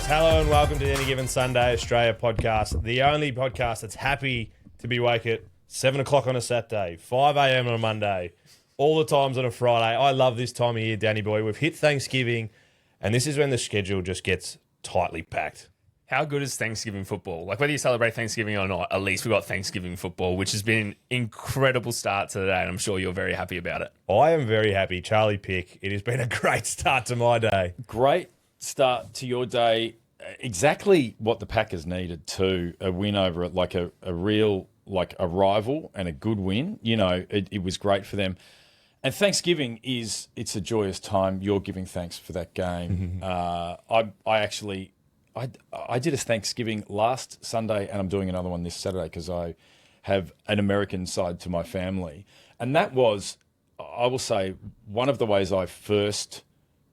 Yes, hello and welcome to the Any Given Sunday Australia podcast, the only podcast that's happy to be awake at 7 o'clock on a Saturday, 5 a.m. on a Monday, all the times on a Friday. I love this time of year, Danny boy. We've hit Thanksgiving, and this is when the schedule just gets tightly packed. How good is Thanksgiving football? Like, whether you celebrate Thanksgiving or not, at least we've got Thanksgiving football, which has been an incredible start to the day, and I'm sure you're very happy about it. I am very happy. Charlie Pick, it has been a great start to my day. Great start to your day. Exactly what the Packers needed too. A win over like a real, like a rival and a good win. You know, it was great for them. And Thanksgiving it's a joyous time. You're giving thanks for that game. I did a Thanksgiving last Sunday, and I'm doing another one this Saturday because I have an American side to my family. And that was, I will say, one of the ways I first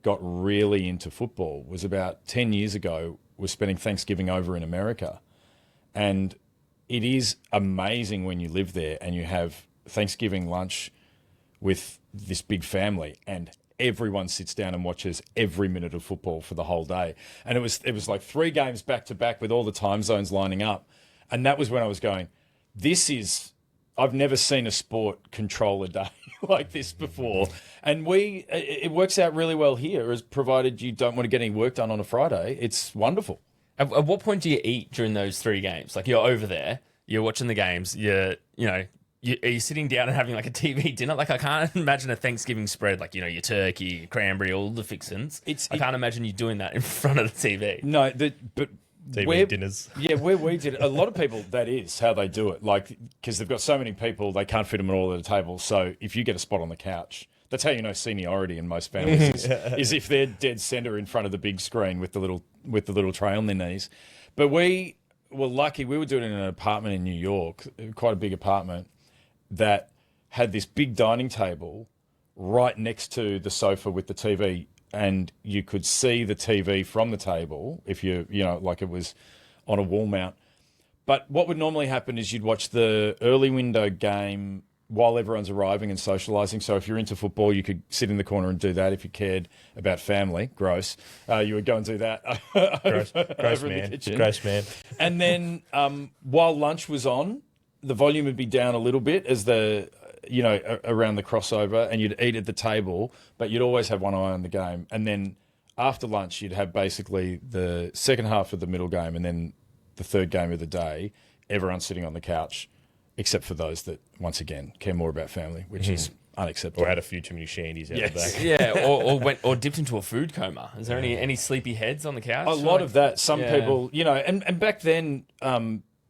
got really into football was about 10 years ago, was spending Thanksgiving over in America. And it is amazing when you live there and you have Thanksgiving lunch with this big family and everyone sits down and watches every minute of football for the whole day. And it was like 3 games back to back with all the time zones lining up. And that was when I was going, I've never seen a sport control a day like this before. And it works out really well here, as provided you don't want to get any work done on a Friday. It's wonderful. At what point do you eat during those 3 games? Like, you're over there, you're watching the games, are you sitting down and having like a TV dinner? Like, I can't imagine a Thanksgiving spread, like, your turkey, your cranberry, all the fixins. I can't imagine you doing that in front of the TV. No, but TV dinners. Yeah, where we did it, a lot of people, that is how they do it. Like, because they've got so many people, they can't fit them all at a table. So if you get a spot on the couch, that's how you know seniority in most families is if they're dead center in front of the big screen with the little tray on their knees. But we were lucky. We were doing it in an apartment in New York, quite a big apartment, that had this big dining table right next to the sofa with the TV, and you could see the TV from the table if like it was on a wall mount. But what would normally happen is you'd watch the early window game while everyone's arriving and socialising. So if you're into football, you could sit in the corner and do that. If you cared about family, gross, you would go and do that. Gross man. Gross man. And then while lunch was on, the volume would be down a little bit as around the crossover, and you'd eat at the table, but you'd always have one eye on the game. And then after lunch, you'd have basically the second half of the middle game and then the third game of the day, everyone sitting on the couch, except for those that, once again, care more about family, which is unacceptable. Or had a few too many shandies out the back. Yeah, or dipped into a food coma. Is there any sleepy heads on the couch? A lot of that. Some people, and back then,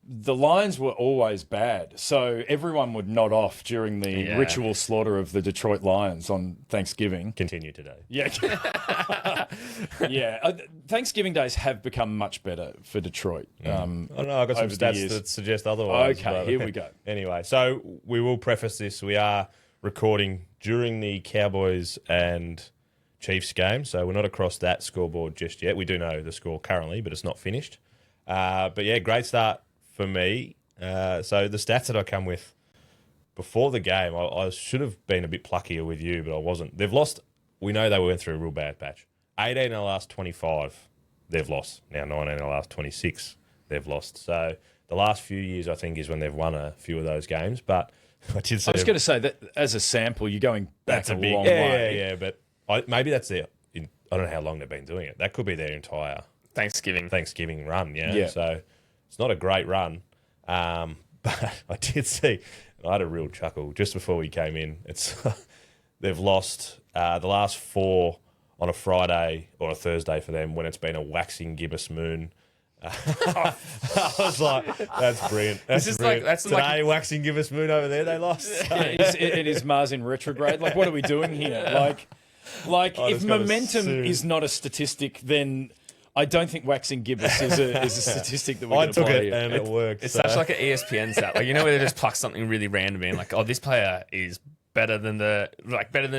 the Lions were always bad, so everyone would nod off during the ritual slaughter of the Detroit Lions on Thanksgiving. Continue today. Yeah. Thanksgiving days have become much better for Detroit. I don't know, I've got some stats that suggest otherwise. Okay, here we go. Anyway, so we will preface this. We are recording during the Cowboys and Chiefs game, so we're not across that scoreboard just yet. We do know the score currently, but it's not finished. But yeah, great start for me. So the stats that I come with before the game, I should have been a bit pluckier with you, but I wasn't. They've lost. We know they went through a real bad patch. 18 in the last 25, they've lost. Now 19 in the last 26, they've lost. So the last few years, I think, is when they've won a few of those games. But I was going to say that as a sample, you're going back a long way. Yeah. But maybe that's I don't know how long they've been doing it. That could be their entire Thanksgiving run. Yeah. So it's not a great run, but I did see. I had a real chuckle just before we came in. They've lost the last 4 on a Friday or a Thursday for them when it's been a waxing gibbous moon. I was like, that's brilliant. Today, waxing gibbous moon over there, they lost. It is Mars in retrograde. Like, what are we doing here? Like if momentum is not a statistic, then I don't think waxing gibbous is a statistic that we're going to play. I took it and it worked. It's such like an ESPN stat. Like, where they just pluck something really random in, like, oh, this player is better than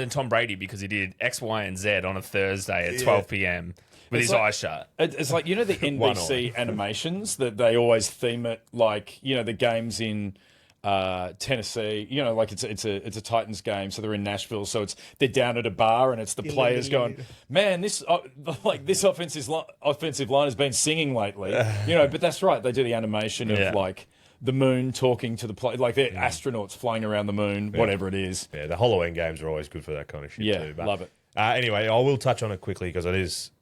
Tom Brady because he did X, Y, and Z on a Thursday at 12 p.m. with his eyes shut. It's like, the NBC animations that they always theme it, like, the games in Tennessee. You know, like it's a Titans game, so they're in Nashville. So they're down at a bar, and it's the players going, "Man, this offensive line has been singing lately." You know, but that's right. They do the animation of like the moon talking to the play, like they're astronauts flying around the moon, whatever it is. Yeah, the Halloween games are always good for that kind of shit too. But, love it. Anyway, I will touch on it quickly because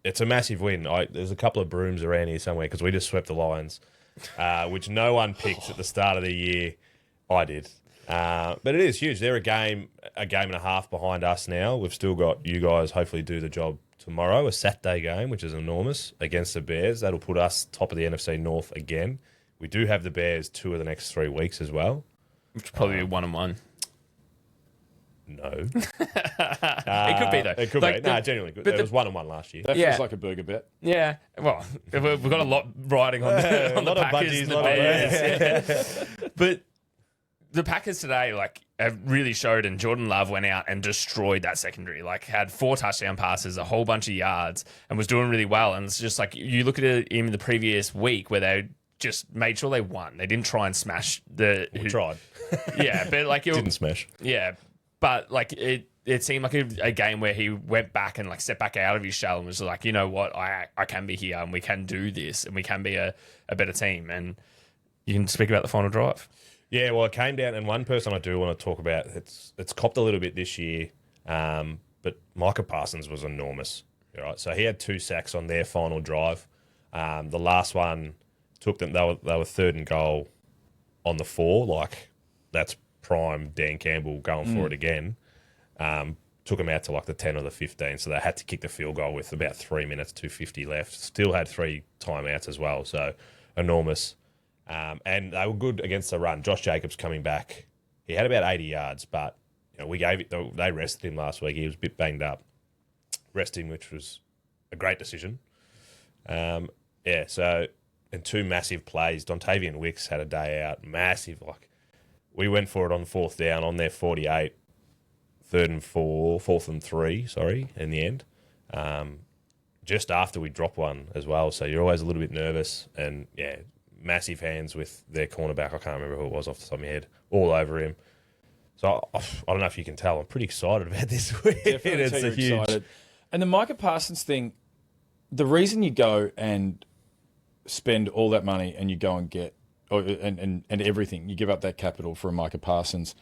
it's a massive win. There's a couple of brooms around here somewhere because we just swept the Lions, which no one picked at the start of the year. I did. But it is huge. They're a game and a half behind us now. We've still got you guys hopefully do the job tomorrow, a Saturday game, which is enormous, against the Bears. That'll put us top of the NFC North again. We do have the Bears 2 of the next 3 weeks as well. Which will probably be 1-1. No. It could be, though. It could be. No, genuinely good. It was 1-1 last year. That feels like a burger bet. Yeah. Well, we've got a lot riding on the Packers and the Bears. But the Packers today, like, have really showed, and Jordan Love went out and destroyed that secondary. Like, had 4 touchdown passes, a whole bunch of yards, and was doing really well. And it's just like, you look at it in the previous week where they just made sure they won. They didn't try and smash We tried. Yeah, but like it Didn't smash. Yeah, but like it seemed like a game where he went back and like stepped back out of his shell and was like, you know what, I can be here and we can do this and we can be a better team. And you can speak about the final drive. Yeah, well, it came down, and one person I do want to talk about, it's copped a little bit this year, but Micah Parsons was enormous. Right, so he had 2 sacks on their final drive. The last one took them; they were 3rd and goal on the 4. Like, that's prime Dan Campbell going for it again. Took them out to like the 10 or the 15, so they had to kick the field goal with about 3 minutes, 2:50 left. Still had 3 timeouts as well, so enormous. And they were good against the run. Josh Jacobs coming back, he had about 80 yards, but you know they rested him last week. He was a bit banged up. Rested him, which was a great decision. So and 2 massive plays. Dontavian Wicks had a day out, massive. Like, we went for it on 4th down on their 48, 4th and 3. Sorry, in the end. Just after we drop one as well, so you're always a little bit nervous. And massive hands with their cornerback. I can't remember who it was off the top of my head. All over him. So I don't know if you can tell. I'm pretty excited about this win. Definitely It's a huge. excited. And the Micah Parsons thing, the reason you go and spend all that money and you go and get and everything, you give up that capital for a Micah Parsons,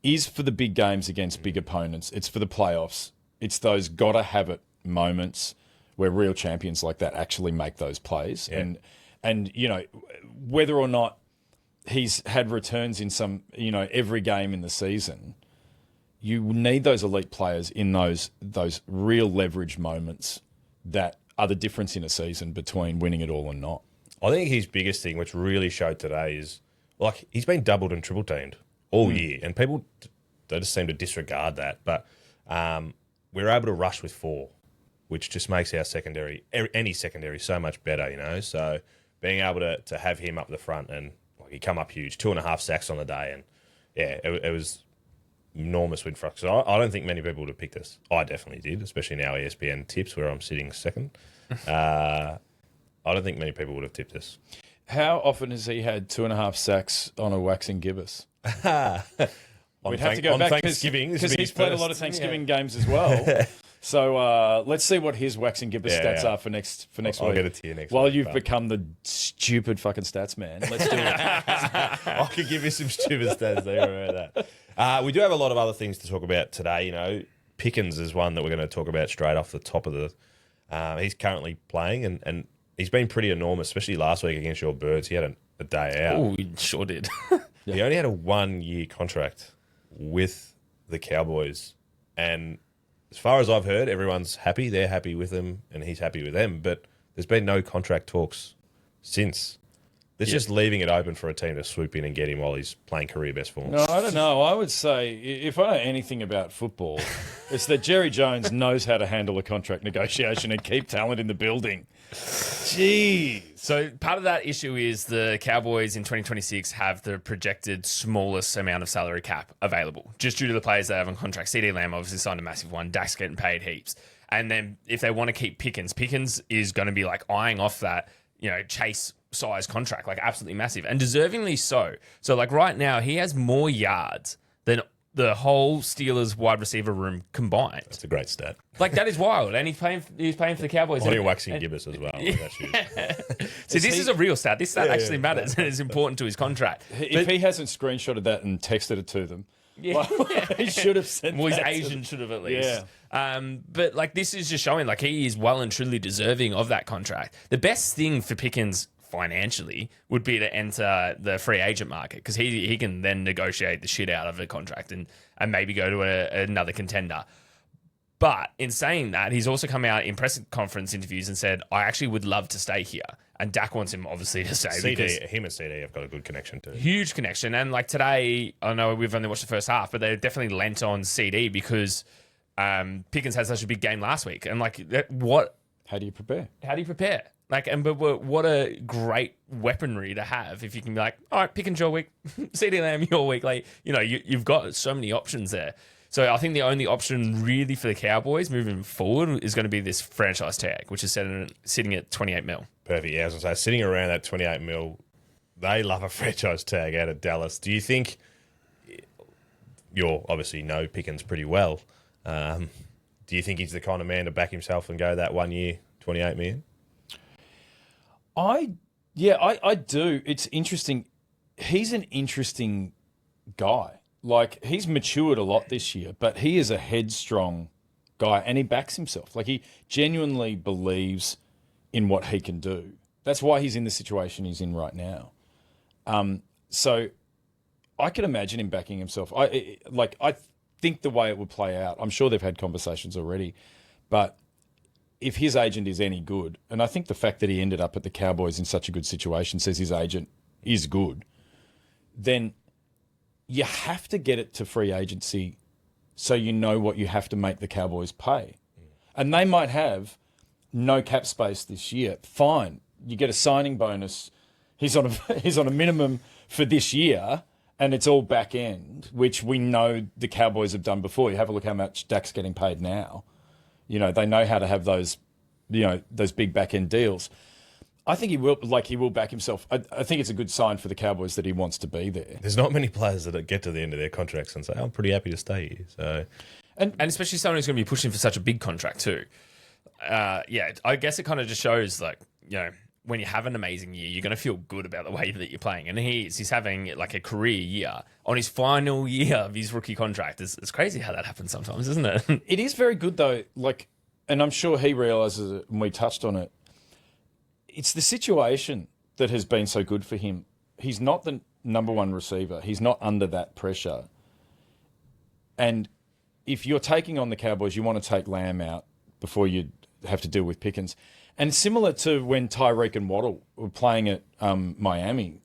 is for the big games against big opponents. It's for the playoffs. It's those gotta have it moments where real champions like that actually make those plays. Yeah. And you know, whether or not he's had returns in some, you know, every game in the season, you need those elite players in those real leverage moments that are the difference in a season between winning it all and not. I think his biggest thing, which really showed today, is like he's been doubled and triple teamed all year, and people they just seem to disregard that. But we're able to rush with 4, which just makes our secondary, any secondary, so much better. You know, so being able to have him up the front and he come up huge, 2.5 sacks on the day, and it was enormous win for us. So I don't think many people would have picked us. I definitely did, especially in our ESPN tips where I'm sitting second. I don't think many people would have tipped us. How often has he had 2.5 sacks on a waxing gibbous? We'd have to go back Thanksgiving because he's played a lot of Thanksgiving games as well. So let's see what his waxing gibbous stats are for next week. I'll get it to you next While week, you've but- become the stupid fucking stats man. Let's do it. I could give you some stupid stats there about that. We do have a lot of other things to talk about today. You know, Pickens is one that we're going to talk about straight off the top of the. He's currently playing and he's been pretty enormous, especially last week against your Birds. He had a day out. Oh, we sure did. He only had a 1-year contract with the Cowboys, and as far as I've heard, everyone's happy. They're happy with him, and he's happy with them. But there's been no contract talks since. It's just leaving it open for a team to swoop in and get him while he's playing career best form. No, I don't know. I would say if I know anything about football, it's that Jerry Jones knows how to handle a contract negotiation and keep talent in the building. Jeez. So part of that issue is the Cowboys in 2026 have the projected smallest amount of salary cap available, just due to the players that have on contract. CD Lamb obviously signed a massive one. Dak's getting paid heaps. And then if they want to keep Pickens is going to be like eyeing off that, you know, Chase size contract, like absolutely massive and deservingly so. So like right now he has more yards than the whole Steelers wide receiver room combined. It's a great stat. Like that is wild. And he's paying for the Cowboys. Honey waxing Gibbous as well. Like, that's huge. So this is a real stat. This stat actually matters and is important to his contract. If he hasn't screenshotted that and texted it to them, he should have sent Well, his that to agent them. should have at least. But like this is just showing like he is well and truly deserving of that contract. The best thing for Pickens financially would be to enter the free agent market because he can then negotiate the shit out of a contract and maybe go to another contender. But in saying that, he's also come out in press conference interviews and said, I actually would love to stay here. And Dak wants him obviously to stay. Him and CD have got a good connection too. Huge connection. And like today, I know we've only watched the first half, but they definitely lent on CD because Pickens had such a big game last week. And like, How do you prepare? how do you prepare? Like, and but what a great weaponry to have if you can be like, all right, Pickens your week, CD Lamb your week. Like, you've got so many options there. So I think the only option really for the Cowboys moving forward is going to be this franchise tag, which is sitting at 28 mil. Perfect. Yeah, I was going to say, sitting around that 28 mil, they love a franchise tag out of Dallas. Do you think you'll obviously know Pickens pretty well? Do you think he's the kind of man to back himself and go that 1 year, 28 million? I do. It's interesting. He's an interesting guy. Like, he's matured a lot this year, but he is a headstrong guy and he backs himself. Like, he genuinely believes in what he can do. That's why he's in the situation he's in right now. So I could imagine him backing himself. I think the way it would play out, I'm sure they've had conversations already, but if his agent is any good, and I think the fact that he ended up at the Cowboys in such a good situation says his agent is good, then you have to get it to free agency so you know what you have to make the Cowboys pay. And they might have no cap space this year. Fine. You get a signing bonus. He's on a minimum for this year, and it's all back end, which we know the Cowboys have done before. You have a look how much Dak's getting paid now. They know how to have those big back end deals. I think he will back himself. I think it's a good sign for the Cowboys that he wants to be there. There's not many players that get to the end of their contracts and say, I'm pretty happy to stay here. So, And especially someone who's going to be pushing for such a big contract too. I guess it kind of just shows like, when you have an amazing year, you're going to feel good about the way that you're playing. And he's having like a career year on his final year of his rookie contract. It's crazy how that happens sometimes, isn't it? It is very good though. Like, and I'm sure he realizes it, and we touched on it. It's the situation that has been so good for him. He's not the number one receiver. He's not under that pressure. And if you're taking on the Cowboys, you want to take Lamb out before you have to deal with Pickens. And similar to when Tyreek and Waddle were playing at Miami,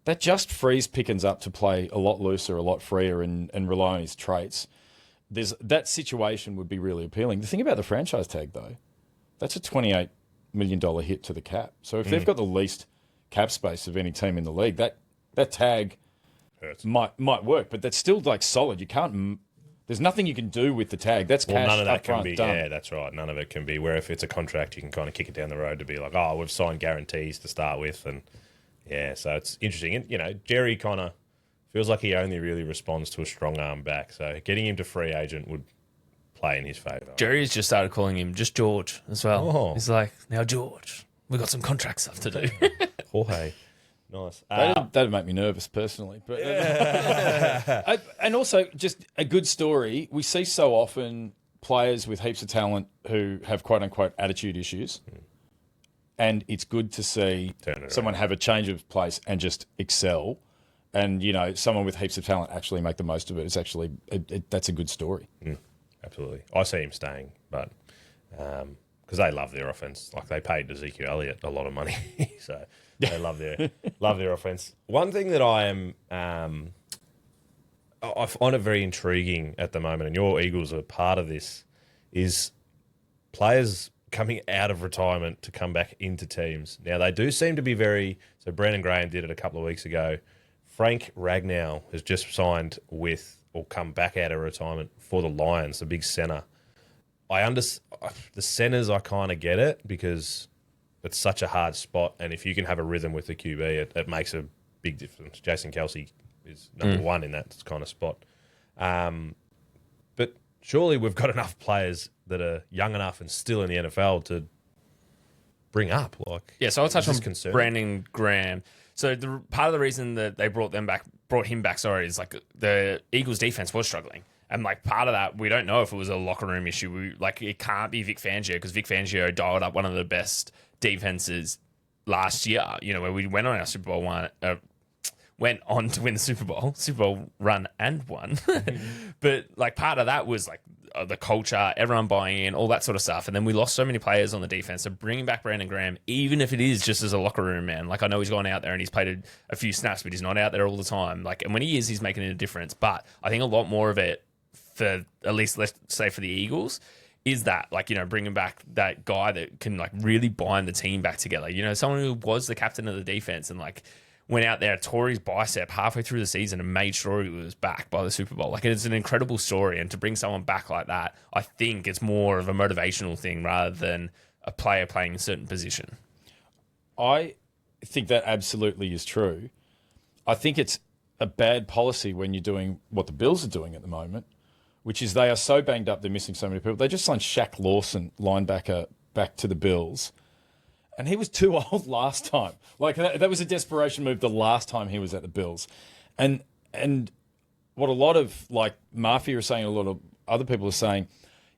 that just frees Pickens up to play a lot looser, a lot freer, and rely on his traits. That situation would be really appealing. The thing about the franchise tag, though, that's a $28 million hit to the cap. So if they've got the least cap space of any team in the league, that tag hurts. might work, but that's still like solid. You can't. There's nothing you can do with the tag. That's cash none of that up can front, be. done. Yeah, that's right. None of it can be. Where if it's a contract, you can kind of kick it down the road to be like, oh, we've signed guarantees to start with, and so it's interesting. And Jerry kind of feels like he only really responds to a strong arm back. So getting him to free agent would play in his favour. Jerry's just started calling him just George as well. Oh. He's like, now George, we've got some contract stuff to do. Jorge. Nice. That'd make me nervous personally, but and also just a good story. We see so often players with heaps of talent who have quote unquote attitude issues, and it's good to see someone have a change of place and just excel. And someone with heaps of talent actually make the most of it. It's actually that's a good story. Absolutely. I see him staying, but because they love their offense. Like they paid Ezekiel Elliott a lot of money, so they love their offense. One thing that I find it very intriguing at the moment, and your Eagles are part of this, is players coming out of retirement to come back into teams. Now they do seem to be so Brandon Graham did it a couple of weeks ago. Frank Ragnow has just signed with or come back out of retirement for the Lions, the big centre. The centres, I kind of get it because it's such a hard spot, and if you can have a rhythm with the QB, it makes a big difference. Jason Kelsey is number one in that kind of spot. But surely we've got enough players that are young enough and still in the NFL to bring up. Like, Yeah, so I'll touch is on this concerning? Brandon Graham. So the part of the reason that they brought him back, is like the Eagles defense was struggling. And like part of that, we don't know if it was a locker room issue. It can't be Vic Fangio, because Vic Fangio dialed up one of the best defenses last year, where we went on our Super Bowl went on to win the Super Bowl run and won. But like part of that was like the culture, everyone buying in, all that sort of stuff. And then we lost so many players on the defense. So bringing back Brandon Graham, even if it is just as a locker room man, like I know he's gone out there and he's played a few snaps, but he's not out there all the time. Like, and when he is, he's making a difference. But I think a lot more of it, for at least let's say for the Eagles, is that like, bringing back that guy that can like really bind the team back together. Someone who was the captain of the defense and like went out there, tore his bicep halfway through the season and made sure he was back by the Super Bowl. Like, it's an incredible story. And to bring someone back like that, I think it's more of a motivational thing rather than a player playing a certain position. I think that absolutely is true. I think it's a bad policy when you're doing what the Bills are doing at the moment, which is they are so banged up, they're missing so many people. They just signed Shaq Lawson, linebacker, back to the Bills. And he was too old last time. Like, that was a desperation move the last time he was at the Bills. And what a lot of, like, Mafia are saying, a lot of other people are saying,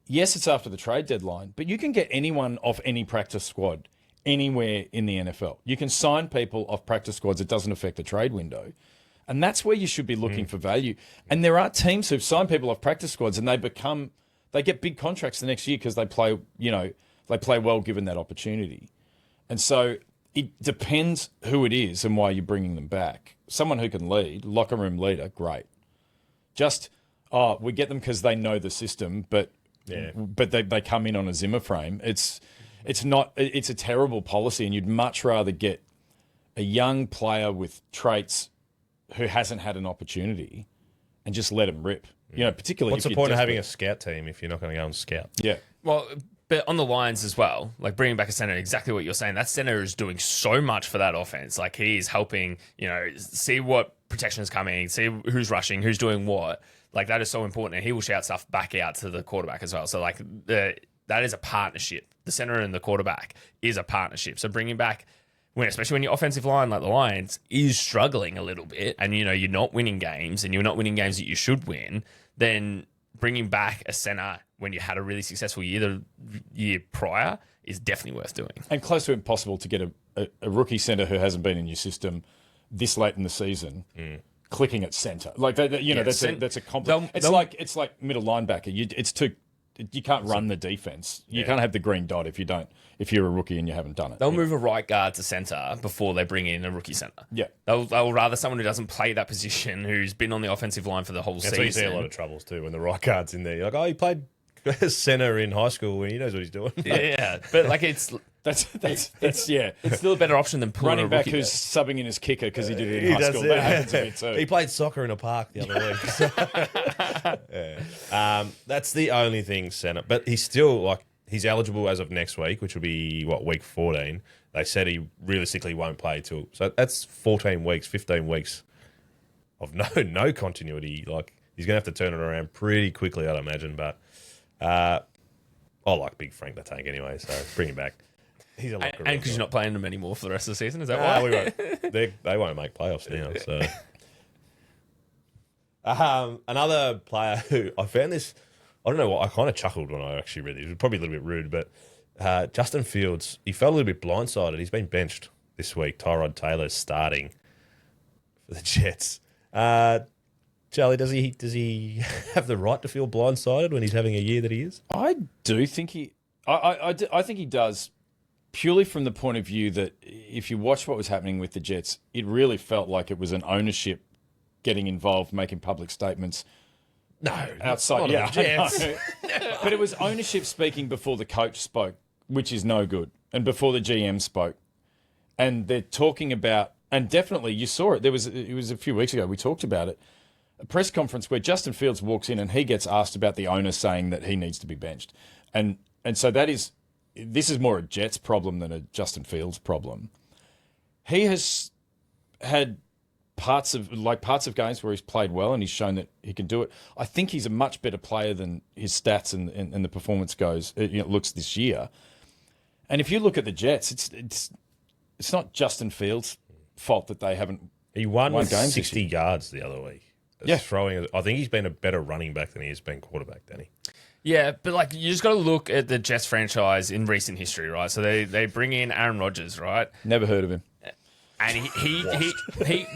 yes, it's after the trade deadline, but you can get anyone off any practice squad anywhere in the NFL. You can sign people off practice squads. It doesn't affect the trade window. And that's where you should be looking for value. And there are teams who've signed people off practice squads and they get big contracts the next year because they play well given that opportunity. And so it depends who it is and why you're bringing them back. Someone who can lead, locker room leader, great. Just, we get them because they know the system, but they come in on a Zimmer frame. It's a terrible policy, and you'd much rather get a young player with traits who hasn't had an opportunity and just let him rip. Particularly What's if the you're point of having a desperate. scout team if you're not going to go and scout? Yeah. Well, but on the Lions as well, like bringing back a center, exactly what you're saying. That center is doing so much for that offense. Like, he is helping, see what protection is coming, see who's rushing, who's doing what. Like, that is so important. And he will shout stuff back out to the quarterback as well. So, like, that is a partnership. The center and the quarterback is a partnership. So bringing back, especially when your offensive line, like the Lions, is struggling a little bit, and you're not winning games, and you're not winning games that you should win, then bringing back a center when you had a really successful year the year prior is definitely worth doing. And close to impossible to get a rookie center who hasn't been in your system this late in the season clicking at center. Like that's a complex. It's like middle linebacker. You can't run the defense. You can't have the green dot if you're a rookie and you haven't done it. They'll move a right guard to center before they bring in a rookie center. Yeah. They'll rather someone who doesn't play that position, who's been on the offensive line for the whole That's season. why you see a lot of troubles too when the right guard's in there. You're like, he played center in high school and he knows what he's doing. Yeah, but like it's still a better option than pulling running a back rookie who's subbing in his kicker because he did it in He high does school. it. That happens a bit too. He played soccer in a park the other week. That's the only thing, center. But he's still he's eligible as of next week, which will be week 14. They said he realistically won't play till, so that's 14 weeks, 15 weeks of no continuity. Like, he's gonna have to turn it around pretty quickly, I'd imagine. But I like Big Frank the Tank anyway, so bring him back. He's a locker room and because you're guy. not playing them anymore for the rest of the season, is that why? We won't. They won't make playoffs now. So, another player who I found this, I don't know what, I kind of chuckled when I actually read it. It was probably a little bit rude, but Justin Fields, he felt a little bit blindsided. He's been benched this week. Tyrod Taylor's starting for the Jets. Charlie, does he have the right to feel blindsided when he's having a year that he is? I do think I think he does, purely from the point of view that if you watch what was happening with the Jets, it really felt like it was an ownership getting involved, making public statements. No, Outside, not yeah, the Jets. I know. But it was ownership speaking before the coach spoke, which is no good, and before the GM spoke. And they're talking about, and definitely you saw it. It was a few weeks ago. We talked about it. A press conference where Justin Fields walks in and he gets asked about the owner saying that he needs to be benched, and so that is this is more a Jets problem than a Justin Fields problem. He has had parts of games where he's played well and he's shown that he can do it. I think he's a much better player than his stats and the performance looks this year. And if you look at the Jets, it's not Justin Fields' fault that they haven't. He won with games 60 yards the other week. Yeah. I think he's been a better running back than he has been quarterback, Danny. Yeah, but like you just got to look at the Jets franchise in recent history, right? So they bring in Aaron Rodgers, right? Never heard of him. And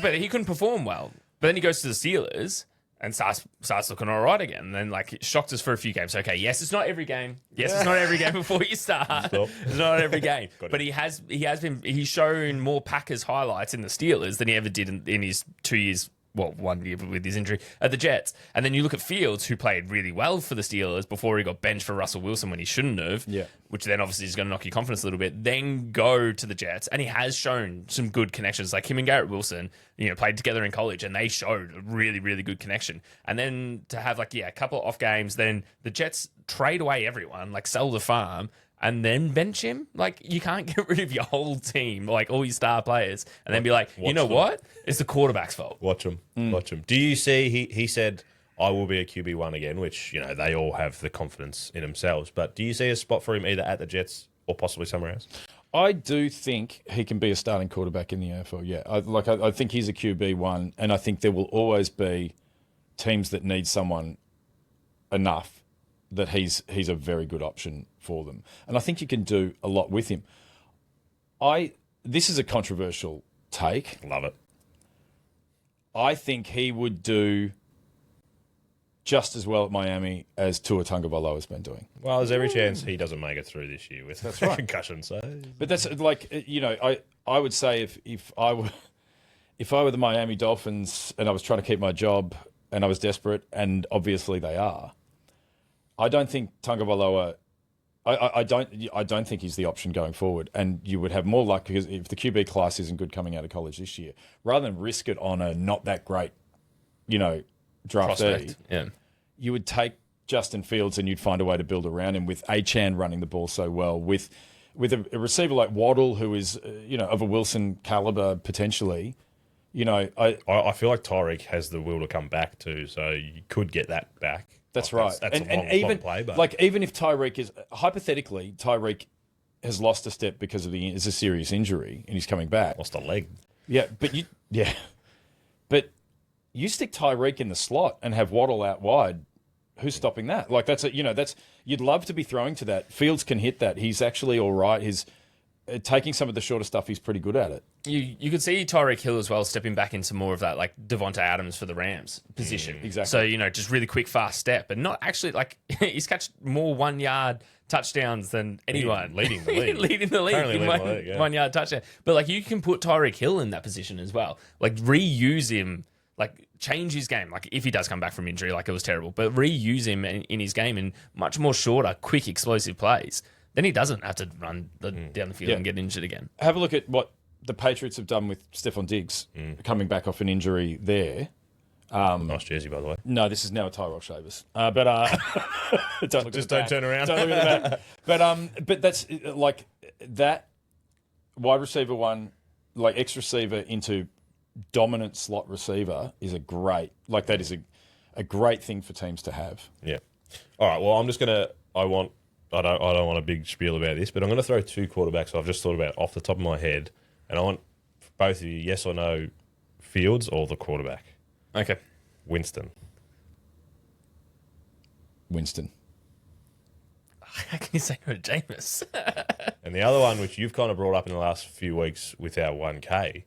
but he couldn't perform well. But then he goes to the Steelers and starts looking all right again. And then like it shocked us for a few games. Okay, yes, it's not every game. Yes, it's not every game before you start. Stop. It's not every game. But he's shown more Packers highlights in the Steelers than he ever did in his 2 years. Well, 1 year with his injury at the Jets. And then you look at Fields, who played really well for the Steelers before he got benched for Russell Wilson when he shouldn't have, which then obviously is going to knock your confidence a little bit. Then go to the Jets, and he has shown some good connections. Like him and Garrett Wilson, played together in college, and they showed a really, really good connection. And then to have a couple of off games, then the Jets trade away everyone, like sell the farm, and then bench him. Like, you can't get rid of your whole team, like all your star players, and then be like, what? It's the quarterback's fault. Watch him. Watch him. Do you see, he said, I will be a QB1 again, which, they all have the confidence in themselves. But do you see a spot for him either at the Jets or possibly somewhere else? I do think he can be a starting quarterback in the AFL, yeah. I think he's a QB1, and I think there will always be teams that need someone enough that he's a very good option for them. And I think you can do a lot with him. This is a controversial take. Love it. I think he would do just as well at Miami as Tua Tagovailoa has been doing. Well, there's every chance he doesn't make it through this year with right. concussion. So, but that's I would say if I were the Miami Dolphins and I was trying to keep my job and I was desperate, and obviously they are, I don't think Tagovailoa. I don't think he's the option going forward, and you would have more luck because if the QB class isn't good coming out of college this year, rather than risk it on a not that great, draftee, Prospect. Yeah. You would take Justin Fields and you'd find a way to build around him with Achane running the ball so well, with a receiver like Waddle who is of a Wilson caliber potentially. I feel like Tyreek has the will to come back too, so you could get that back. That's right. That's and a long play, but even if Tyreek is hypothetically has lost a step because of it's a serious injury and he's coming back. Lost a leg. Yeah, but you stick Tyreek in the slot and have Waddle out wide. Who's stopping that? Like that's you'd love to be throwing to that. Fields can hit that. He's actually all right. He's taking some of the shorter stuff. He's pretty good at it. You could see Tyreek Hill as well stepping back into more of that like Devonta Adams for the Rams position. Exactly. So just really quick, fast step, and not actually like he's catched more 1 yard touchdowns than anyone. Leading the league. leading the league Apparently in leading the league, yeah. 1 yard touchdown. But like you can put Tyreek Hill in that position as well. Like reuse him. Like change his game. Like if he does come back from injury, like it was terrible, but reuse him in his game in much more shorter, quick, explosive plays. Then he doesn't have to run down the field and get injured again. Have a look at what the Patriots have done with Stephon Diggs coming back off an injury there. Nice jersey, by the way. No, this is now a Tyrell Shavers. Don't turn around. Don't look at the back. But that's like that wide receiver one, like X receiver into dominant slot receiver is a great great thing for teams to have. Yeah. All right. Well, I'm just gonna. I don't want a big spiel about this, but I'm going to throw two quarterbacks I've just thought about off the top of my head, and I want both of you, yes or no, Fields or the quarterback. Okay. Winston. How can you say no to Jameis? And the other one, which you've kind of brought up in the last few weeks with our 1K,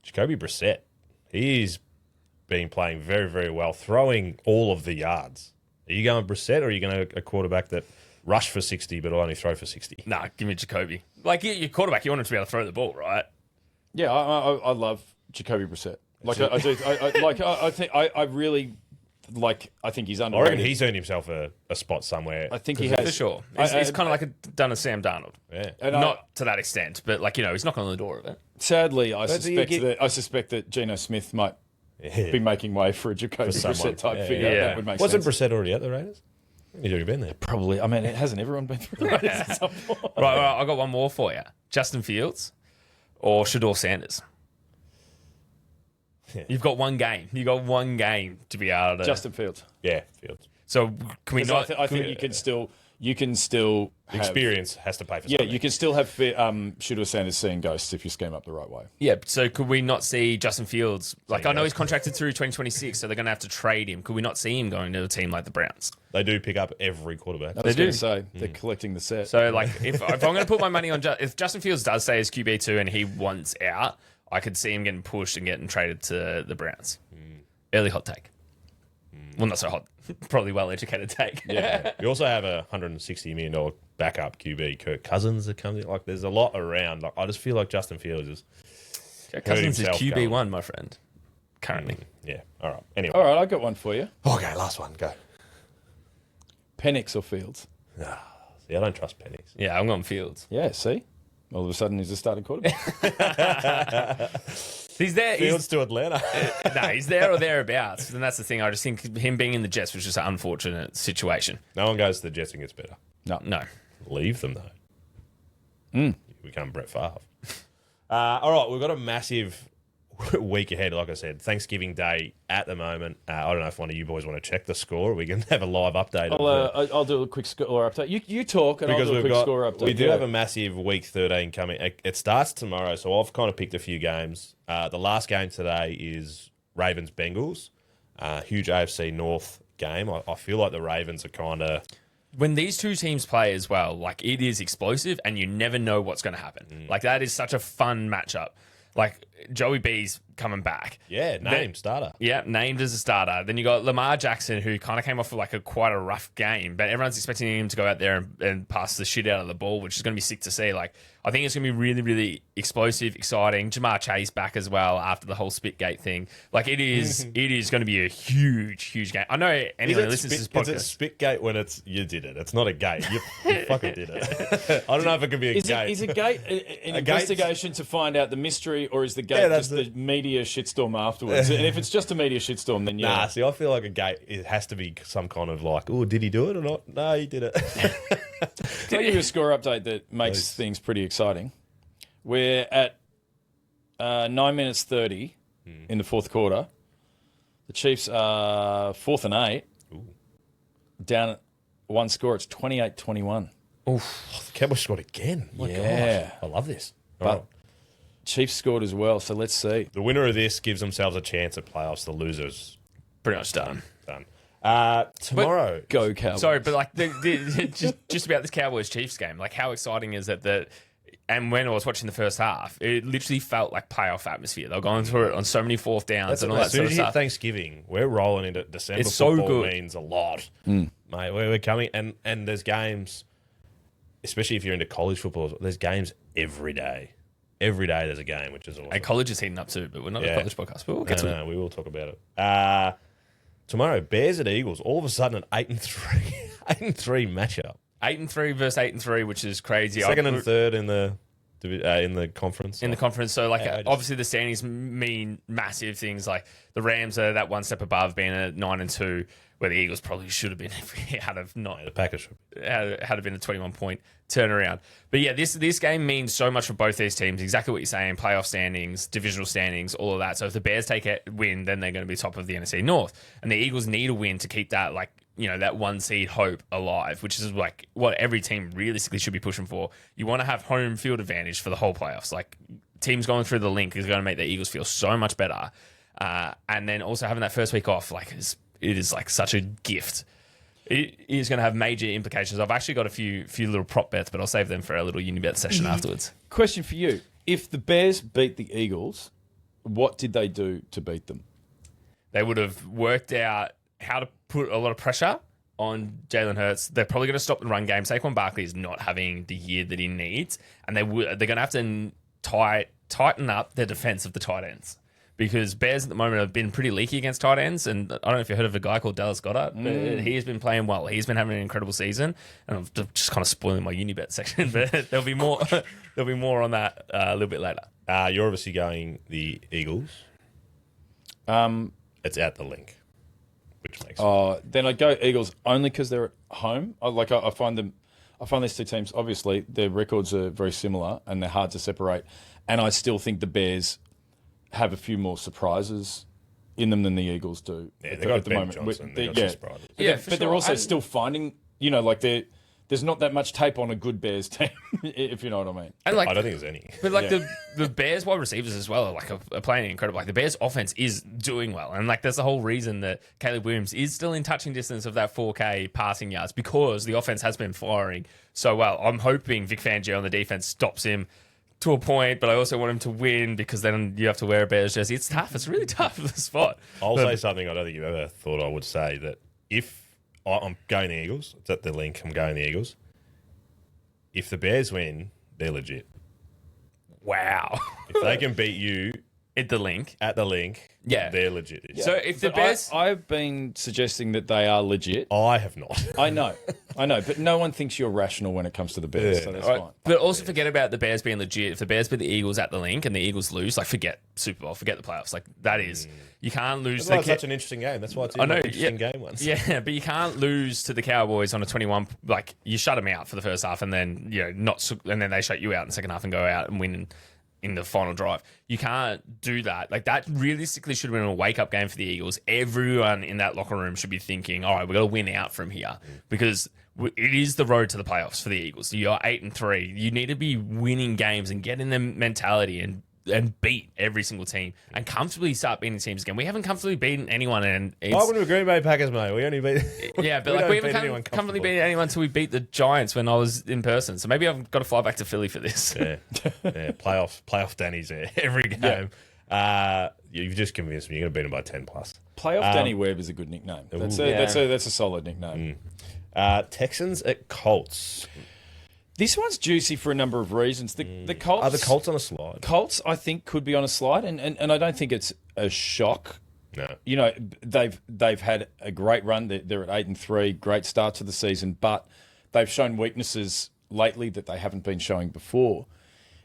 Jacoby Brissett. He's been playing very, very well, throwing all of the yards. Are you going Brissett or are you going a quarterback that rush for 60 but will only throw for 60? Nah, give me Jacoby. Like, your quarterback, you want him to be able to throw the ball, right? Yeah, I love Jacoby Brissett. Like, I do. I really like. I think he's I underrated. reckon he's earned himself a spot somewhere. I think he has. For sure. He's kind of like done a Sam Darnold. Yeah. And Not to that extent, but like, he's knocking on the door of it. Sadly, I do you suspect that Geno Smith might be making way for a Jacoby Brissett type figure. Yeah. That would make Wasn't sense. Brissett already at the Raiders? You've already been there. Probably. I mean, hasn't everyone been through that at some point? Right, I got one more for you. Justin Fields or Shador Sanders? Yeah. You've got one game. You got one game to be able to. Justin Fields. Yeah, Fields. So can we 'Cause not? I think you can still have, Experience has to pay for Yeah, something. you can still have Shooter Sanders seeing ghosts if you scheme up the right way. Yeah. So could we not see Justin Fields? Like I know he's ghosts. contracted through 2026, so they're going to have to trade him. Could we not see him going to a team like the Browns? They do pick up every quarterback. I was do. going to say they're collecting the set. So like if I'm going to put my money on if Justin Fields does stay as QB2 and he wants out, I could see him getting pushed and getting traded to the Browns. Early hot take. Well, not so hot. Probably well educated take. yeah. You also have a $160 million backup QB, Kirk Cousins, that comes in. Like, there's a lot around. Like, I just feel like Justin Fields is. Cousins is himself QB1, my friend. Currently. Yeah. All right. Anyway. All right, I got one for you. Okay, last one. Go. Penix or Fields? See, I don't trust Pennies. Yeah, I'm going Fields. Yeah, see? All of a sudden he's a starting quarterback. He's there. Fields to Atlanta. No, he's there or thereabouts. And that's the thing. I just think him being in the Jets was just an unfortunate situation. No one goes to the Jets and gets better. No. Leave them, though. You become Brett Favre. All right, we've got a massive week ahead, like I said. Thanksgiving Day at the moment. I don't know if one of you boys want to check the score. We can have a live update. I'll do a quick score update. You talk and I'll do a quick score update. We do have a massive week 13 coming. It starts tomorrow, so I've kind of picked a few games. The last game today is Ravens Bengals. Huge AFC North game. I feel like the Ravens are kind of. When these two teams play as well, like it is explosive and you never know what's going to happen. Like that is such a fun matchup. Like Joey B's coming back. Yeah, name starter. Yeah, named as a starter. Then you got Lamar Jackson, who kind of came off of like quite a rough game, but everyone's expecting him to go out there and pass the shit out of the ball, which is going to be sick to see. Like, I think it's going to be really, really explosive, exciting. Jamar Chase back as well after the whole Spitgate thing. Like, it is going to be a huge, huge game. I know anyone who listens to this podcast. Is it Spitgate when it's you did it? It's not a gate. You fucking did it. I don't know if it could be a gate. Is a gate an investigation to find out the mystery, or is the gate that's just the media shitstorm afterwards? And if it's just a media shitstorm, then yeah. Nah, see, I feel like a gate, it has to be some kind of like, oh, did he do it or not? No, he did it. Can I give you a score update that makes things pretty exciting? We're at 9 minutes 30 in the fourth quarter. The Chiefs are 4th and 8. Down at one score. It's 28-21. The Cowboys scored again. My Yeah. gosh. I love this. But All right. Chiefs scored as well, so let's see. The winner of this gives themselves a chance at playoffs. The losers, Pretty much done. done. Tomorrow. Go Cowboys. Sorry, but like just about this Cowboys Chiefs game, like how exciting is it that? And when I was watching the first half, it literally felt like playoff atmosphere. They were going through it on so many fourth downs and all that As soon sort as of you hit stuff. Thanksgiving, we're rolling into December. It's so Football good. means a lot, mate. We're coming, and there's games, especially if you're into college football. There's games every day. Every day there's a game, which is awesome. And college is heating up too, but we're not a college podcast. But we'll get to it. No, we will talk about it. Tomorrow, Bears at Eagles. All of a sudden, an 8-3, 8-3 matchup. 8-3 versus 8-3, which is crazy. Second and third in the conference. in the conference. So, like, Yeah, I just- obviously the standings mean massive things. Like the Rams are that one step above, being at 9-2, where the Eagles probably should have been if we had have not the Packers. had have been a 21-point turnaround. But yeah, this game means so much for both these teams. Exactly what you're saying: playoff standings, divisional standings, all of that. So if the Bears take a win, then they're going to be top of the NFC North, and the Eagles need a win to keep that that one seed hope alive, which is like what every team realistically should be pushing for. You want to have home field advantage for the whole playoffs. Like teams going through the link is going to make the Eagles feel so much better, and then also having that first week off, it is like such a gift. It is going to have major implications. I've actually got a few little prop bets, but I'll save them for a little Unibet session afterwards. Question for you. If the Bears beat the Eagles, what did they do to beat them? They would have worked out how to put a lot of pressure on Jalen Hurts. They're probably going to stop the run game. Saquon Barkley is not having the year that he needs, and they're going to have to tighten up their defense of the tight ends. Because Bears at the moment have been pretty leaky against tight ends, and I don't know if you've heard of a guy called Dallas Goedert, but he has been playing well. He's been having an incredible season, and I'm just kind of spoiling my Unibet section, but there'll be more. There'll be more on that a little bit later. You're obviously going the Eagles. It's at the link, which makes sense. Then I'd go Eagles only because they're at home. I find them. I find these two teams, obviously, their records are very similar and they're hard to separate. And I still think the Bears have a few more surprises in them than the Eagles do Yeah, they got Ben Johnson. They got some surprises. But they're also still finding, there's not that much tape on a good Bears team, if you know what I mean. And I don't think there's any. But like the Bears wide receivers as well are playing incredible. Like the Bears offense is doing well, and like that's the whole reason that Caleb Williams is still in touching distance of that 4K passing yards because the offense has been firing so well. I'm hoping Vic Fangio on the defense stops him to a point, but I also want him to win because then you have to wear a Bears jersey. It's tough. It's really tough for the spot. I'll say something I don't think you ever thought I would say, that if I'm going the Eagles, it's at the link, I'm going the Eagles. If the Bears win, they're legit. Wow. If they can beat you At the link. at the link, Yeah. they're legit. So if the But Bears... I've been suggesting that they are legit. I have not. I know, but no one thinks you're rational when it comes to the Bears, Yeah, so that's Right. fine. But also forget about the Bears being legit. If the Bears beat the Eagles at the link and the Eagles lose, like forget Super Bowl, forget the playoffs. Like that is, you can't lose. That's why it's such an interesting game. That's why it's I know, an interesting yeah. game once. Yeah, but you can't lose to the Cowboys on a 21. Like you shut them out for the first half, and then and then they shut you out in the second half and go out and win in the final drive. You can't do that. Like that realistically should have been a wake up game for the Eagles. Everyone in that locker room should be thinking, all right, we've got to win out from here because it is the road to the playoffs for the Eagles. You're 8-3. You need to be winning games and getting them mentality and beat every single team and comfortably start beating teams again. We haven't comfortably beaten anyone, and it's, I wouldn't Green Bay Packers, mate. We only beat. yeah, but we like don't we beat haven't anyone comfortably comfortable. beaten anyone until we beat the Giants when I was in person. So maybe I've got to fly back to Philly for this. Yeah, playoff Danny's there every game. You've just convinced me. You're going to beat them by 10 plus. Playoff Danny Webb is a good nickname. That's a solid nickname. Texans at Colts. This one's juicy for a number of reasons. The Colts Are the Colts on a slide? Colts, I think, could be on a slide, and I don't think it's a shock. No. You know, they've had a great run. They're at 8-3, great start to the season, but they've shown weaknesses lately that they haven't been showing before.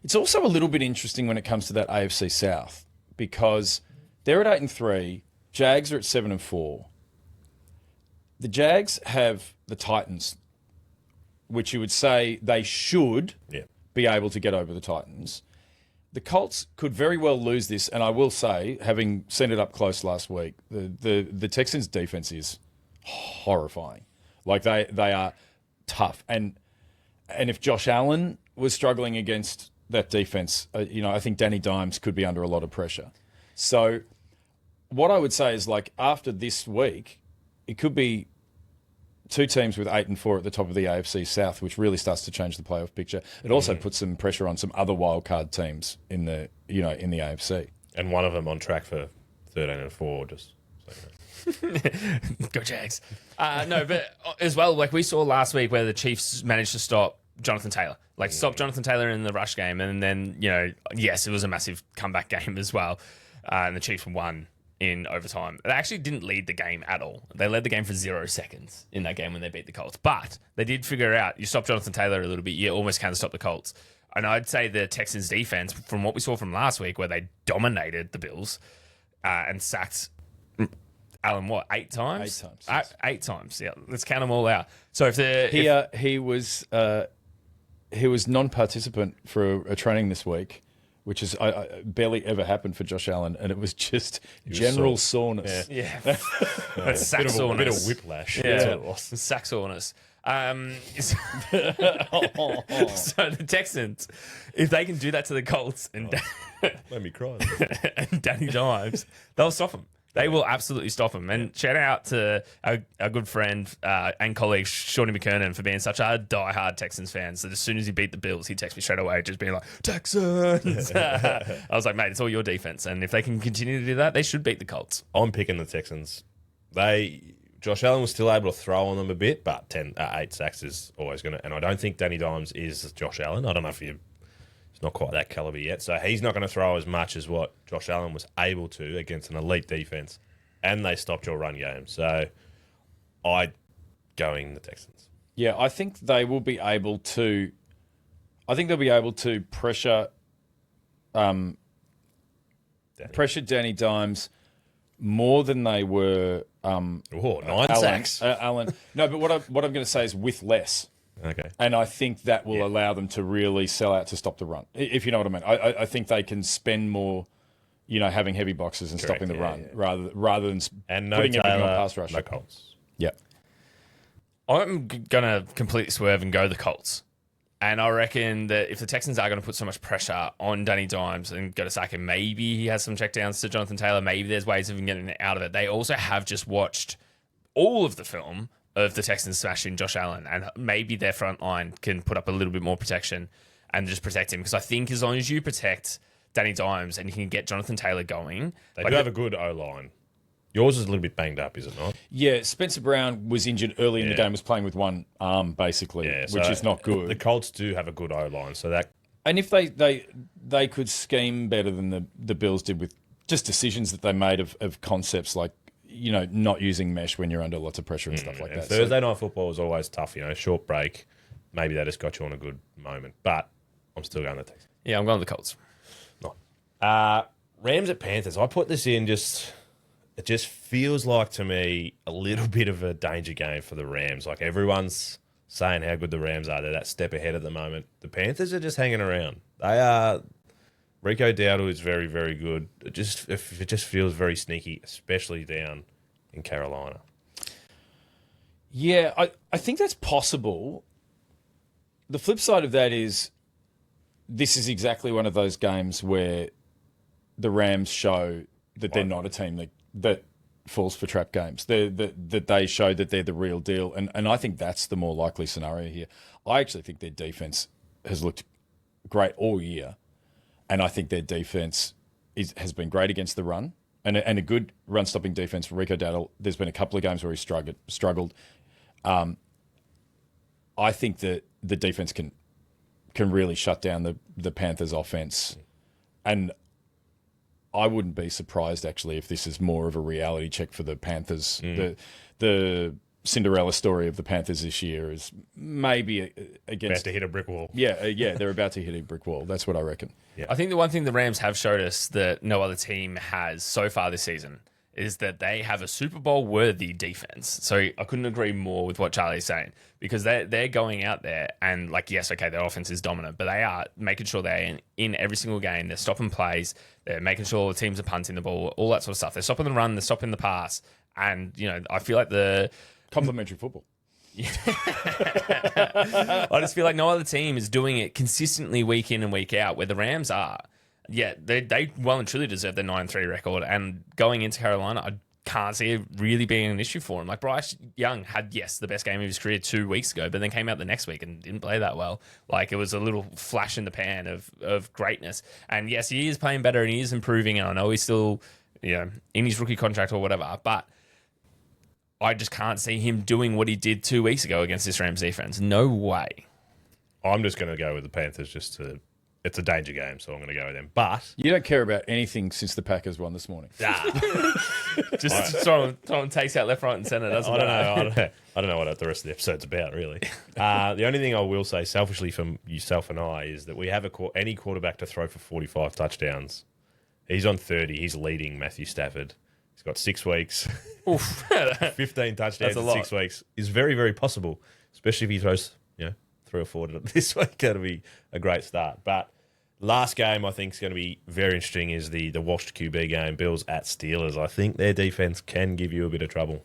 It's also a little bit interesting when it comes to that AFC South because they're at 8-3, Jags are at 7-4. The Jags have the Titans, which you would say they should be able to get over the Titans. The Colts could very well lose this, and I will say, having seen it up close last week, the Texans' defense is horrifying. Like they are tough, and if Josh Allen was struggling against that defense, I think Danny Dimes could be under a lot of pressure. So, what I would say is, like after this week, it could be two teams with 8-4 at the top of the AFC South, which really starts to change the playoff picture. It also puts some pressure on some other wildcard teams in the AFC. And one of them on track for 13-4. Just so you know. Go Jags. No, but as well, like we saw last week where the Chiefs managed to stop Jonathan Taylor. Like stop Jonathan Taylor in the rush game. And then, yes, it was a massive comeback game as well. And the Chiefs won in overtime. They actually didn't lead the game at all. They led the game for 0 seconds in that game when they beat the Colts. But they did figure out, you stop Jonathan Taylor a little bit, you almost can stop the Colts. And I'd say the Texans defense, from what we saw from last week, where they dominated the Bills and sacked Allen, 8 times? 8 times. Yes. 8 times, yeah. Let's count them all out. So if He was non-participant for a training this week, which is barely ever happened for Josh Allen, and it was just general soreness. Yeah. That's sack A bit soreness. of whiplash. Yeah, That's what it was. sack soreness. So the Texans, if they can do that to the Colts and, Made me cry. and Danny Dimes, they'll stop them. They will absolutely stop them. And shout out to our good friend and colleague, Shawnee McKernan, for being such a diehard Texans fan. So as soon as he beat the Bills, he texted me straight away, just being like, Texans! I was like, mate, it's all your defense. And if they can continue to do that, they should beat the Colts. I'm picking the Texans. Josh Allen was still able to throw on them a bit, but 8 sacks is always going to... And I don't think Danny Dimes is Josh Allen. I don't know if he's not quite that caliber yet. So he's not going to throw as much as what Josh Allen was able to against an elite defense. And they stopped your run game. So going the Texans. Yeah, I think they will be able to... I think they'll be able to pressure Danny Dimes more than they were Oh, 9 Allen. sacks. Allen. No, but what I'm going to say is with less. Okay. And I think that will allow them to really sell out to stop the run, if you know what I mean. I think they can spend more, having heavy boxes and Correct, stopping the yeah, run rather than And no putting everything on Taylor, pass rush. no Colts. Yeah. I'm gonna completely swerve and go the Colts. And I reckon that if the Texans are going to put so much pressure on Danny Dimes and go to sack him, maybe he has some checkdowns to Jonathan Taylor. Maybe there's ways of him getting out of it. They also have just watched all of the film of the Texans smashing Josh Allen, and maybe their front line can put up a little bit more protection and just protect him. Because I think as long as you protect Danny Dimes and you can get Jonathan Taylor going, They do have a good O-line. Yours is a little bit banged up, is it not? Yeah, Spencer Brown was injured early in the Yeah. game, was playing with one arm, basically, Yeah, which so is not good. The Colts do have a good O-line, so that And if they could scheme better than the Bills did with just decisions that they made of concepts like, not using mesh when you're under lots of pressure and stuff like and that. Thursday night football is always tough, short break. Maybe that just got you on a good moment, but I'm still going to Texans. yeah, I'm going with the Colts. Rams at Panthers. I put this in it just feels like to me a little bit of a danger game for the Rams. Like everyone's saying how good the Rams are. They're that step ahead at the moment. The Panthers are just hanging around. They are. Rico Dowdle is very, very good. It just feels very sneaky, especially down in Carolina. Yeah, I think that's possible. The flip side of that is this is exactly one of those games where the Rams show that they're not a team that falls for trap games. That they show that they're the real deal. And I think that's the more likely scenario here. I actually think their defense has looked great all year. And I think their defense has been great against the run and a good run-stopping defense for Rico Dowdle. There's been a couple of games where he struggled. I think that the defense can really shut down the Panthers' offense. And I wouldn't be surprised, actually, if this is more of a reality check for the Panthers. The Cinderella story of the Panthers this year is maybe About against... to hit a brick wall. Yeah, they're about to hit a brick wall. That's what I reckon. Yeah. I think the one thing the Rams have showed us that no other team has so far this season is that they have a Super Bowl worthy defense. So I couldn't agree more with what Charlie's saying, because they're going out there and yes, okay, their offense is dominant, but they are making sure they're in every single game. They're stopping plays. They're making sure the teams are punting the ball, all that sort of stuff. They're stopping the run. They're stopping the pass. And, I feel like Complementary football. I just feel like no other team is doing it consistently week in and week out, where the Rams are. Yeah, they well and truly deserve their 9-3 record. And going into Carolina, I can't see it really being an issue for him. Like Bryce Young had, the best game of his career 2 weeks ago, but then came out the next week and didn't play that well. Like it was a little flash in the pan of greatness. And yes, he is playing better and he is improving. And I know he's still, in his rookie contract or whatever, but I just can't see him doing what he did 2 weeks ago against this Rams defense. No way. I'm just going to go with the Panthers it's a danger game, so I'm going to go with them. But You don't care about anything since the Packers won this morning. Just throwing takes out left, right, and centre. Doesn't I don't matter. know. I don't know what the rest of the episode's about, really. The only thing I will say, selfishly from yourself and I, is that we have any quarterback to throw for 45 touchdowns. He's on 30. He's leading Matthew Stafford. He's got 6 weeks. 15 touchdowns a in lot. 6 weeks is very, very possible, especially if he throws 3 or 4 this week. That'll be a great start. But last game I think is going to be very interesting is the washed QB game, Bills at Steelers. I think their defense can give you a bit of trouble.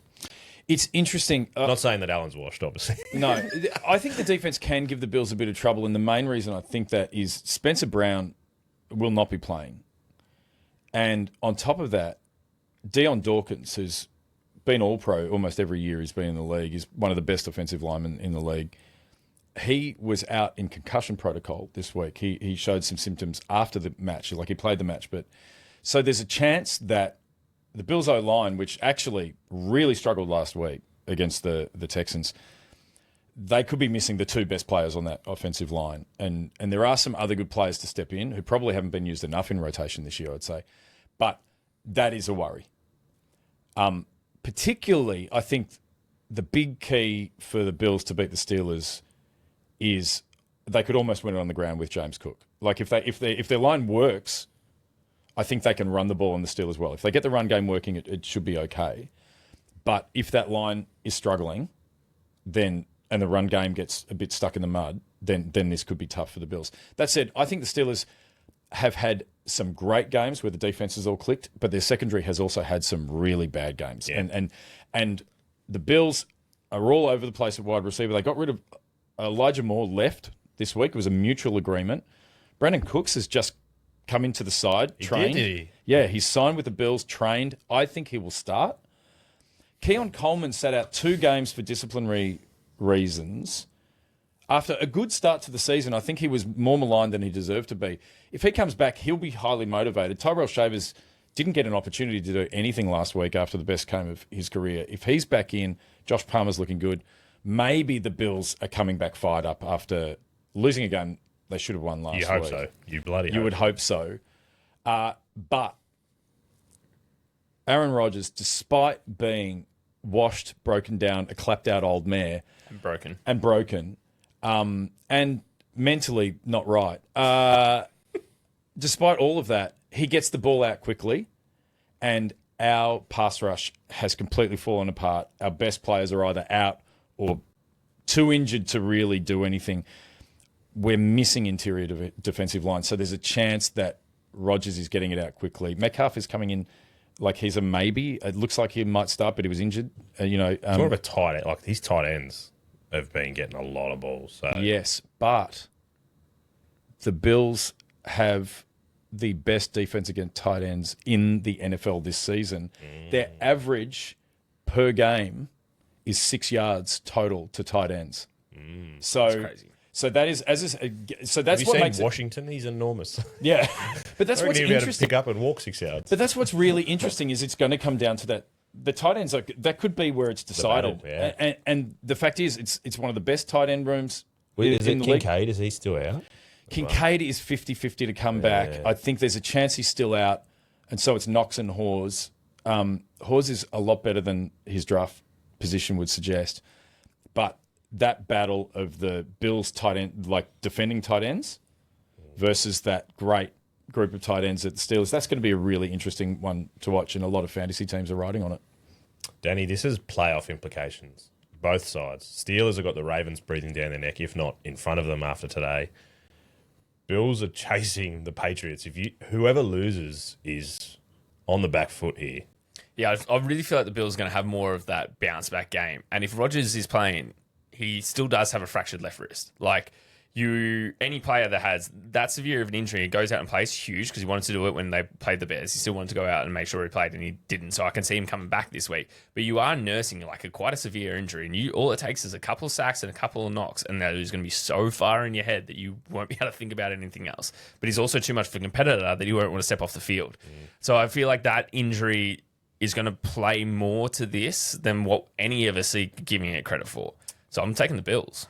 It's interesting. Not saying that Allen's washed, obviously. No, I think the defense can give the Bills a bit of trouble, and the main reason I think that is Spencer Brown will not be playing. And on top of that, Deion Dawkins, who's been All-Pro almost every year he's been in the league, is one of the best offensive linemen in the league. He was out in concussion protocol this week. He showed some symptoms after the match, like he played the match. But so there's a chance that the Bills O-line, which actually really struggled last week against the Texans, they could be missing the 2 best players on that offensive line. And there are some other good players to step in who probably haven't been used enough in rotation this year, I'd say. But that is a worry. Particularly, I think the big key for the Bills to beat the Steelers is they could almost win it on the ground with James Cook. Like if their line works, I think they can run the ball on the Steelers well. If they get the run game working, it should be okay. But if that line is struggling, then and the run game gets a bit stuck in the mud, then this could be tough for the Bills. That said, I think the Steelers have had some great games where the defense has all clicked, but their secondary has also had some really bad games. Yeah. And the Bills are all over the place at wide receiver. They got rid of Elijah Moore left this week. It was a mutual agreement. Brandon Cooks has just come into the side, trained. Did he? Yeah, he's signed with the Bills, trained. I think he will start. Keon Coleman sat out 2 games for disciplinary reasons. After a good start to the season, I think he was more maligned than he deserved to be. If he comes back, he'll be highly motivated. Tyrell Shavers didn't get an opportunity to do anything last week after the best game of his career. If he's back in, Josh Palmer's looking good. Maybe the Bills are coming back fired up after losing a game they should have won last week. You hope so. You bloody You hope. would hope so. But Aaron Rodgers, despite being washed, broken down, a clapped out old mare, And broken. and mentally not right. Despite all of that, he gets the ball out quickly, and our pass rush has completely fallen apart. Our best players are either out or too injured to really do anything. We're missing interior defensive line, so there's a chance that Rodgers is getting it out quickly. Metcalf is coming in like he's a maybe. It looks like he might start, but he was injured. It's more of a tight end. Like his tight ends have been getting a lot of balls. So. Yes, but the Bills have the best defense against tight ends in the NFL this season. Their average per game is 6 yards total to tight ends. So That's crazy. So that is so that's Have you what seen makes it, Washington? He's enormous. yeah. But that's I reckon what's he'll be able to interesting. pick up and walk 6 yards. But that's what's really interesting is it's going to come down to that. The tight ends, that could be where it's decided. battle, yeah. And the fact is, it's one of the best tight end rooms Is in it the league. Kincaid? Is he still out? Kincaid is 50-50 to come back. I think there's a chance he's still out. And so it's Knox and Hawes. Hawes is a lot better than his draft position would suggest. But that battle of the Bills tight end, like defending tight ends versus that great group of tight ends at the Steelers, that's going to be a really interesting one to watch. And a lot of fantasy teams are riding on it. Danny, this is playoff implications. Both sides. Steelers have got the Ravens breathing down their neck, if not in front of them after today. Bills are chasing the Patriots. Whoever loses is on the back foot here. Yeah, I really feel like the Bills are going to have more of that bounce back game. And if Rodgers is playing, he still does have a fractured left wrist. Like any player that has that severe of an injury, goes out and plays huge because he wanted to do it when they played the Bears. He still wanted to go out and make sure he played, and he didn't. So I can see him coming back this week. But you are nursing quite a severe injury, and all it takes is a couple of sacks and a couple of knocks, and that is going to be so far in your head that you won't be able to think about anything else. But he's also too much of a competitor that he won't want to step off the field. So I feel like that injury is going to play more to this than what any of us are giving it credit for. So I'm taking the Bills.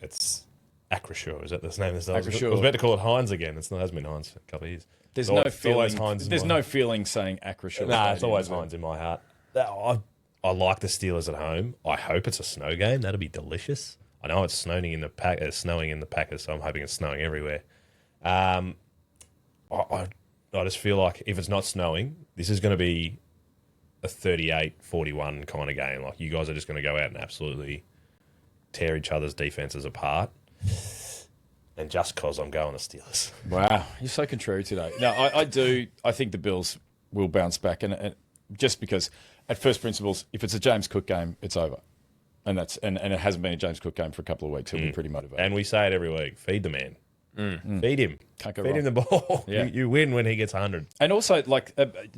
It's Acrisure. Is that the name of this? I was Acrisure. about to call it Heinz again. It hasn't been Heinz for a couple of years. There's It's no always- it's always feeling. Heinz in There's my- no feeling saying Acrisure. Nah, it's Stadium, always is it? Heinz in my heart. I like the Steelers at home. I hope it's a snow game. That'd be delicious. I know it's snowing in the Packers, so I'm hoping it's snowing everywhere. I just feel like if it's not snowing, this is going to be a 38-41 kind of game. Like you guys are just going to go out and absolutely tear each other's defenses apart. And just because I'm going the Steelers. Wow, you're so contrary today. No, I do. I think the Bills will bounce back, and just because at first principles, if it's a James Cook game, it's over, and it hasn't been a James Cook game for a couple of weeks. He'll be pretty motivated. And we say it every week. Feed the man. Feed him. Can't go Feed wrong. him the ball. Yeah. You win when he gets 100. And also,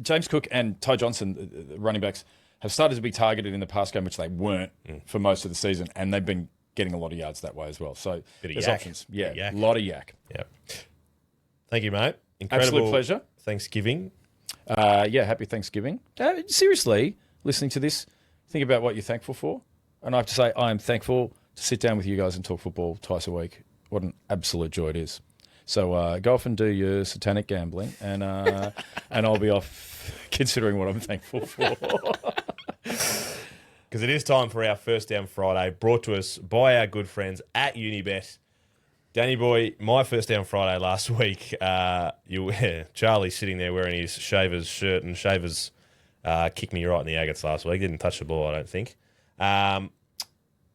James Cook and Ty Johnson, the running backs, have started to be targeted in the pass game, which they weren't for most of the season, and they've been getting a lot of yards that way as well. So Bit of there's yak. options. Yeah, Yak. a lot of yak. Yeah. Thank you, mate. Incredible. Absolute pleasure. Thanksgiving. Happy Thanksgiving. Seriously, listening to this, think about what you're thankful for. And I have to say, I am thankful to sit down with you guys and talk football twice a week. What an absolute joy it is. So go off and do your satanic gambling, and I'll be off considering what I'm thankful for. Because it is time for our First Down Friday, brought to us by our good friends at Unibet. Danny boy, my First Down Friday last week, Charlie sitting there wearing his Shavers shirt and Shavers Kicked me right in the agates last week. Didn't touch the ball, I don't think.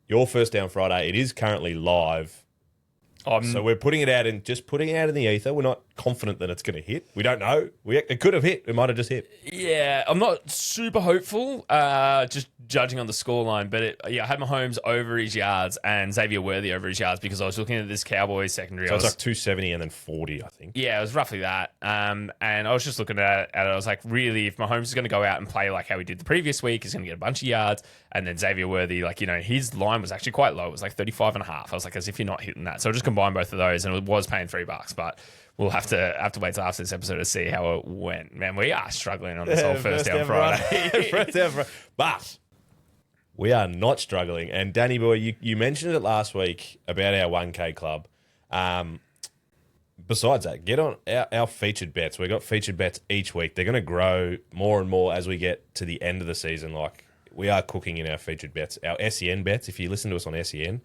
Your First Down Friday, it is currently live. So we're putting it out in the ether. We're not confident that it's going to hit. We don't know. It could have hit. It might have just hit. Yeah, I'm not super hopeful, just judging on the scoreline. But I had Mahomes over his yards and Xavier Worthy over his yards because I was looking at this Cowboys secondary. So it's like 270 and then 40, I think. Yeah, it was roughly that. And I was just looking at it. I was like, really, if Mahomes is going to go out and play like how he did the previous week, he's going to get a bunch of yards. And then Xavier Worthy, his line was actually quite low. It was like 35 and a half. I was like, as if you're not hitting that. So I just combined both of those, and it was paying $3. But we'll have to wait till after this episode to see how it went. Man, we are struggling on this whole First Down Friday. First Down Friday. But we are not struggling. And Danny boy, you mentioned it last week about our 1K club. Besides that, get on our featured bets. We've got featured bets each week. They're going to grow more and more as we get to the end of the season. Like, we are cooking in our featured bets. Our SEN bets, if you listen to us on SEN,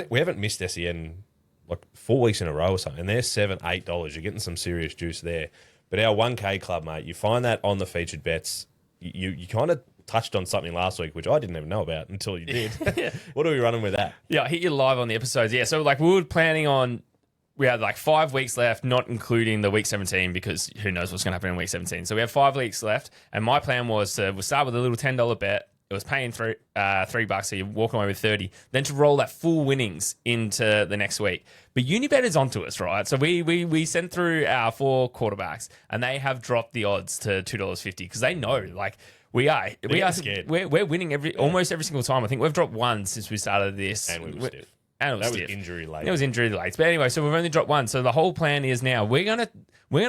we haven't missed SEN like 4 weeks in a row or something. And they're $7, $8. You're getting some serious juice there. But our 1K club, mate, you find that on the featured bets. You kind of touched on something last week, which I didn't even know about until you did. What are we running with that? Yeah, I hit you live on the episodes. Yeah, so we were planning on, we had 5 weeks left, not including the week 17, because who knows what's going to happen in week 17. So we have 5 weeks left, and my plan was we'll start with a little $10 bet. It was paying $3, so you're walking away with 30. Then to roll that full winnings into the next week. But Unibet is onto us, right? So we sent through our 4 quarterbacks, and they have dropped the odds to $2.50 because they know, we are scared. We're winning almost every single time. I think we've dropped one since we started this, And we were stiff. And it was That was injury late. It was injury late. But anyway, so we've only dropped one. So the whole plan is now we're gonna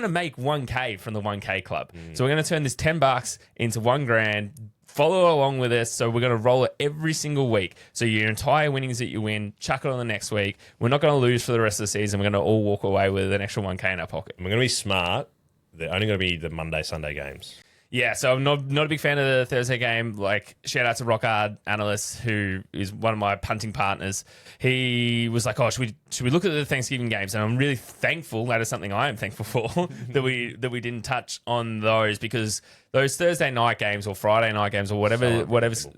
make 1K from the 1K club. So we're gonna turn this $10 into $1,000. Follow along with us. So we're gonna roll it every single week. So your entire winnings that you win, chuck it on the next week. We're not gonna lose for the rest of the season. We're gonna all walk away with an extra 1K in our pocket. And we're going to be smart. They're only going to be the Monday, Sunday games. Yeah, so I'm not a big fan of the Thursday game. Shout out to Rockard Analyst, who is one of my punting partners. He was like, "Oh, should we look at the Thanksgiving games?" And I'm really thankful. That is something I am thankful for that we didn't touch on those, because those Thursday night games or Friday night games or whatever,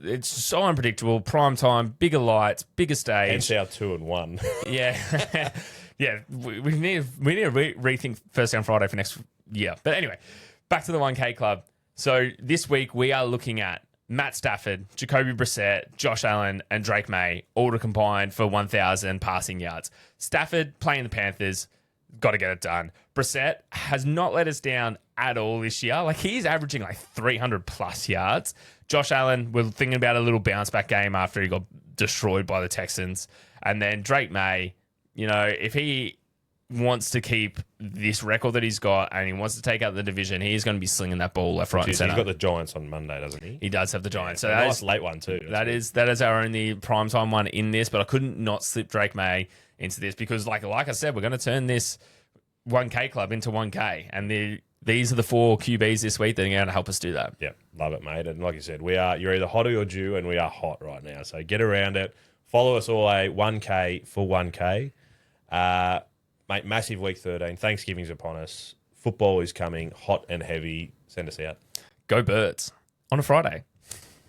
it's so unpredictable. Prime time, bigger lights, bigger stage. Hence our 2-1. Yeah, yeah. We need to rethink First Down Friday for next year. But anyway, back to the 1K club. So this week we are looking at Matt Stafford, Jacoby Brissett, Josh Allen, and Drake May all to combine for 1,000 passing yards. Stafford playing the Panthers, got to get it done. Brissett has not let us down at all this year. He's averaging 300 plus yards. Josh Allen, we're thinking about a little bounce back game after he got destroyed by the Texans. And then Drake May, if he wants to keep this record that he's got and he wants to take out the division, he's going to be slinging that ball left, right, and centre. He's got the Giants on Monday, doesn't he? He does have the Giants. So that's a late one too. That is our only primetime one in this, but I couldn't not slip Drake May into this because, like I said, we're going to turn this 1K club into 1K, and these are the 4 QBs this week that are going to help us do that. Yeah, love it, mate. And like you said, you're either hot or you're due, and we are hot right now. So get around it. Follow us all, 1K for 1K. Mate, massive week 13. Thanksgiving's upon us. Football is coming hot and heavy. Send us out. Go Birds on a Friday.